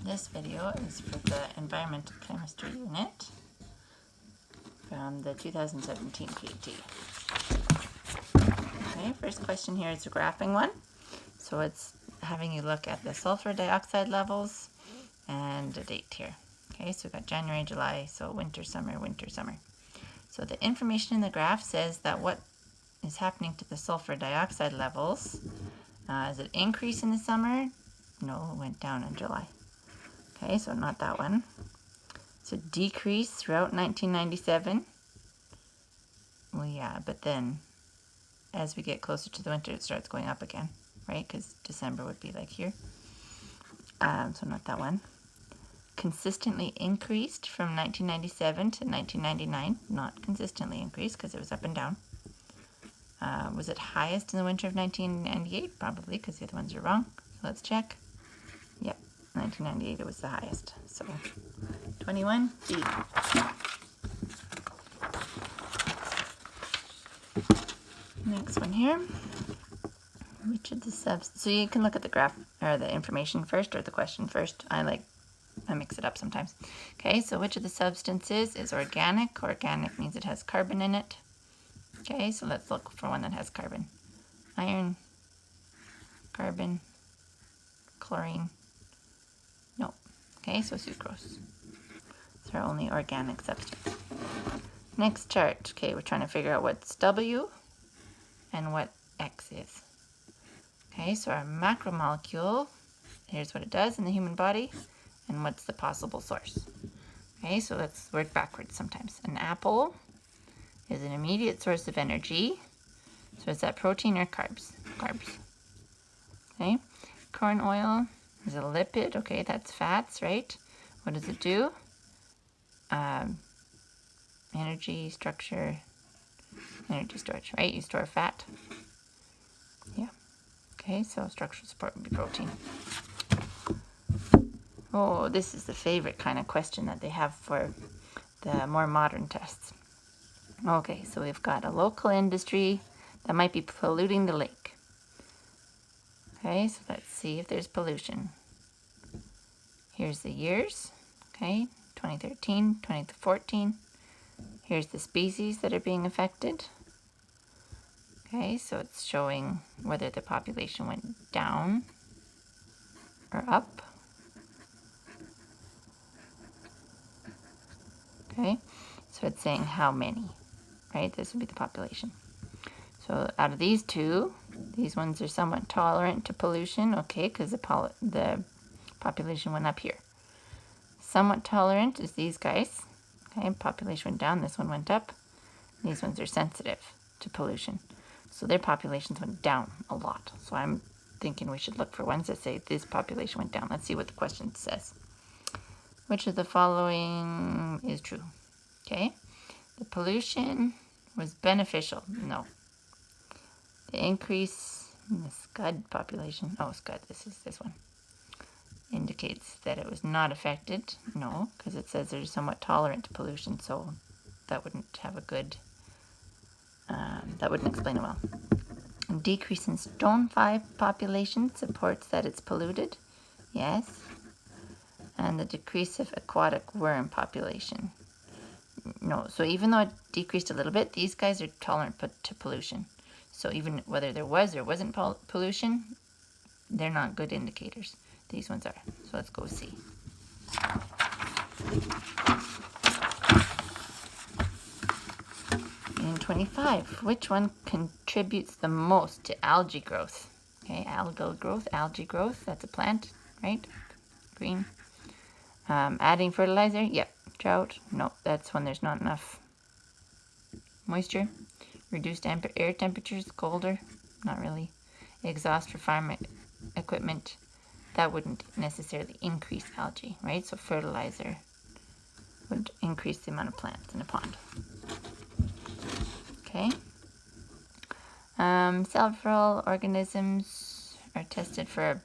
This video is for the Environmental Chemistry unit from the 2017 PhD. Okay, first question here is a graphing one. So it's having you look at the sulfur dioxide levels and a date here. Okay, so we've got January, July, so winter, summer, winter, summer. So the information in the graph says that what is happening to the sulfur dioxide levels, is it increase in the summer? No, it went down in July. Okay, so not that one. So decrease throughout 1997. Well, yeah, but then as we get closer to the winter, it starts going up again, right? Because December would be like here. So not that one. Consistently increased from 1997 to 1999. Not consistently increased because it was up and down. Was it highest in the winter of 1998? Probably, because the other ones are wrong. So let's check. Yep, 1998 it was the highest. So 21, D. Next one here. Which of the so you can look at the graph or the information first or the question first. I mix it up sometimes. Okay, so which of the substances is organic? Organic means it has carbon in it. Okay, so let's look for one that has carbon. Iron, carbon, chlorine. No. Okay, so sucrose. It's our only organic substance. Next chart. Okay, we're trying to figure out what's W and what X is. Okay, so our macromolecule, here's what it does in the human body, and what's the possible source. Okay, so let's work backwards sometimes. An apple is an immediate source of energy. So is that protein or carbs? Carbs. Okay, corn oil is a lipid. Okay, that's fats, right? What does it do? Energy, structure, energy storage, right? You store fat. Yeah. Okay, so structural support would be protein. Oh, this is the favorite kind of question that they have for the more modern tests. Okay, so we've got a local industry that might be polluting the lake. Okay, so let's see if there's pollution. Here's the years. Okay, 2013, 2014. Here's the species that are being affected. Okay, so it's showing whether the population went down or up. Okay, so it's saying how many, right? This would be the population. So out of these two, these ones are somewhat tolerant to pollution, okay, because the population went up here. Somewhat tolerant is these guys. Okay, population went down, this one went up. These ones are sensitive to pollution. So their populations went down a lot. So I'm thinking we should look for ones that say this population went down. Let's see what the question says. Which of the following is true? Okay, the pollution was beneficial. No. The increase in the scud population, scud, this is this one, indicates that it was not affected. No, because it says they're somewhat tolerant to pollution, so that wouldn't have a good, that wouldn't explain it well. A decrease in stonefly population supports that it's polluted. Yes. And the decrease of aquatic worm population. No, so even though it decreased a little bit, these guys are tolerant to pollution. So even whether there was or wasn't pollution, they're not good indicators. These ones are. So let's go see. And 25, which one contributes the most to algae growth? Okay, algae growth, that's a plant, right? Green. Adding fertilizer, yep. Drought, no, that's when there's not enough moisture. Reduced air temperatures, colder, not really. Exhaust for farm equipment, that wouldn't necessarily increase algae, right? So fertilizer would increase the amount of plants in a pond. Okay. Several organisms are tested for a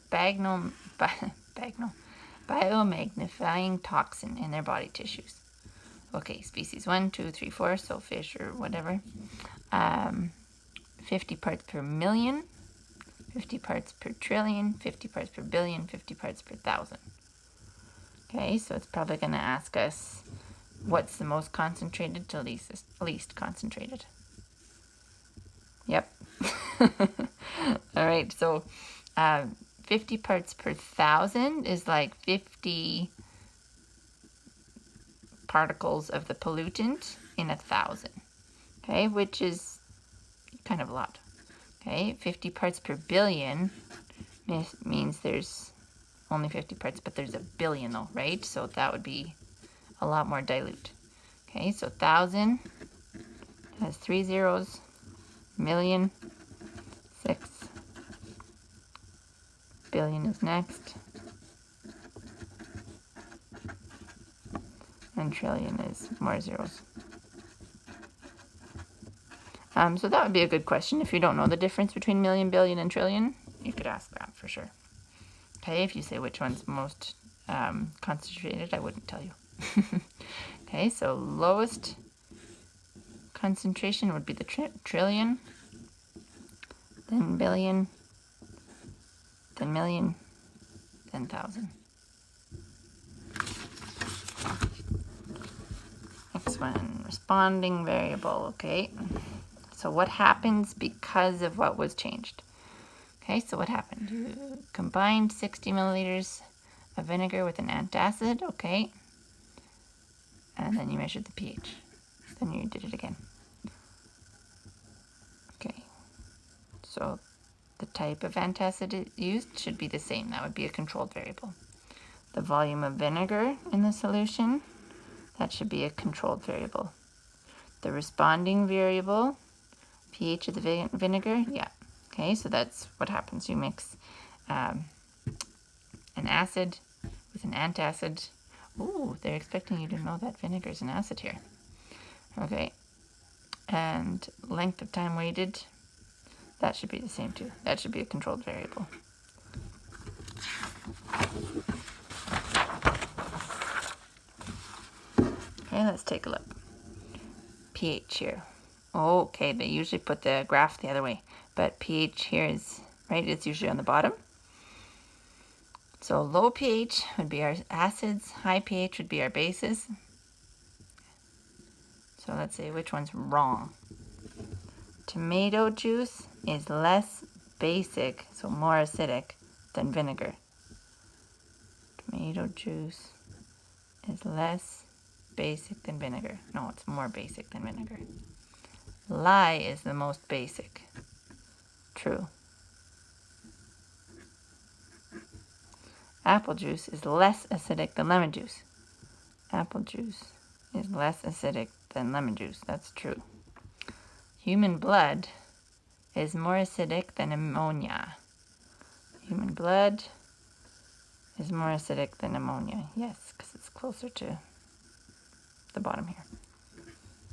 biomagnifying toxin in their body tissues. Okay, species 1, 2, 3, 4, so fish or whatever. 50 parts per million, 50 parts per trillion, 50 parts per billion, 50 parts per thousand. Okay, so it's probably going to ask us what's the most concentrated to least concentrated. Yep. All right, so 50 parts per thousand is like 50 particles of the pollutant in 1,000. Okay, which is kind of a lot. Okay, 50 parts per billion means there's only 50 parts, but there's a billion though, right? So that would be a lot more dilute. Okay, so 1,000 has 3 zeros, million, 6, billion is next, and trillion is more zeros. So that would be a good question. If you don't know the difference between million, billion, and trillion, you could ask that for sure. Okay, if you say which one's most concentrated, I wouldn't tell you. Okay, so lowest concentration would be the trillion, then billion, then million, then thousand. Next one, responding variable, okay? So what happens because of what was changed? Okay, so what happened? You combined 60 milliliters of vinegar with an antacid, okay? And then you measured the pH. Then you did it again. Okay, so the type of antacid used should be the same. That would be a controlled variable. The volume of vinegar in the solution, that should be a controlled variable. The responding variable, pH of the vinegar, yeah. Okay, so that's what happens. You mix an acid with an antacid. Ooh, they're expecting you to know that vinegar is an acid here. Okay, and length of time waited, that should be the same too. That should be a controlled variable. Okay, let's take a look. pH here. Okay, they usually put the graph the other way, but pH here is, right, it's usually on the bottom. So low pH would be our acids, high pH would be our bases. So let's see which one's wrong. Tomato juice is less basic, so more acidic, than vinegar. Tomato juice is less basic than vinegar. No, it's more basic than vinegar. Lye is the most basic. True. Apple juice is less acidic than lemon juice. Apple juice is less acidic than lemon juice. That's true. Human blood is more acidic than ammonia. Human blood is more acidic than ammonia. Yes, because it's closer to the bottom here.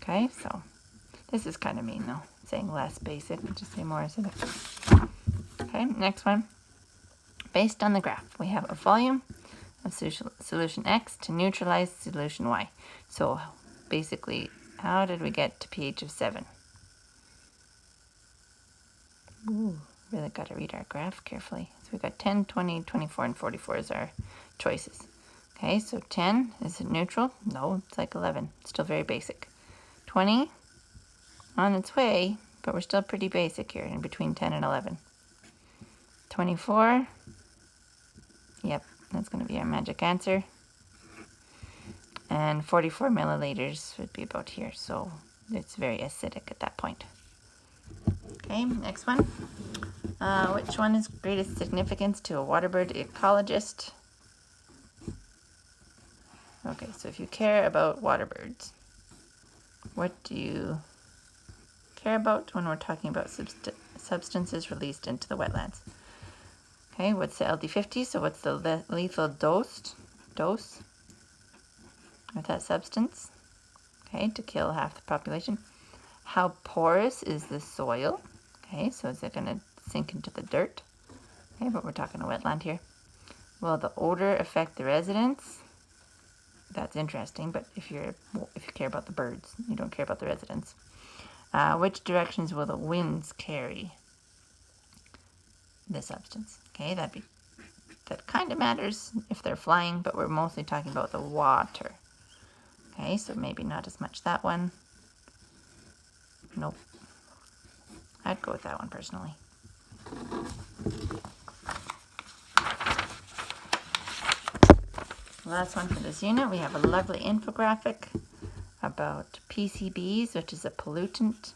Okay, so this is kind of mean though, saying less basic, just say more acidic. Okay, next one. Based on the graph, we have a volume of solution X to neutralize solution Y. So basically, how did we get to pH of 7? Ooh, really got to read our graph carefully. So we got 10, 20, 24, and 44 as our choices. Okay, so 10, is it neutral? No, it's like 11. Still very basic. 20, on its way, but we're still pretty basic here, in between 10 and 11. 24, yep, that's going to be our magic answer. And 44 milliliters would be about here, so it's very acidic at that point. Okay, next one. Which one is greatest significance to a waterbird ecologist? Okay, so if you care about waterbirds, what do you care about when we're talking about substances released into the wetlands? Okay, what's the LD50? So what's the lethal dose of that substance? Okay, to kill half the population. How porous is the soil? Okay, so is it going to sink into the dirt? Okay, but we're talking a wetland here. Will the odor affect the residents? That's interesting, but if you care about the birds, you don't care about the residents. Which directions will the winds carry the substance? Okay, that'd be that kind of matters if they're flying, but we're mostly talking about the water. Okay, so maybe not as much that one. Nope. I'd go with that one personally. Last one for this unit, we have a lovely infographic about PCBs, which is a pollutant.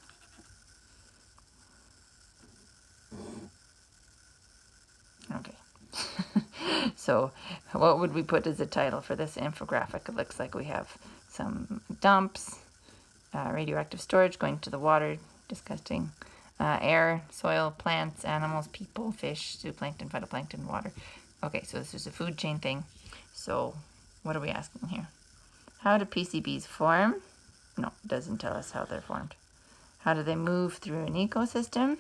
Okay. So what would we put as a title for this infographic? It looks like we have some dumps, radioactive storage going to the water, disgusting, air, soil, plants, animals, people, fish, zooplankton, phytoplankton, water. Okay, so this is a food chain thing. So what are we asking here? How do PCBs form? No, it doesn't tell us how they're formed. How do they move through an ecosystem?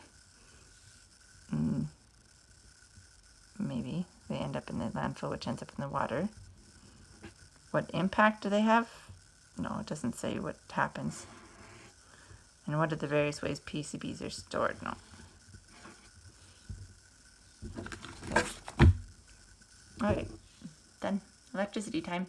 Maybe they end up in the landfill, which ends up in the water. What impact do they have? No, it doesn't say what happens. And what are the various ways PCBs are stored? No. Okay. All right, done. Electricity time.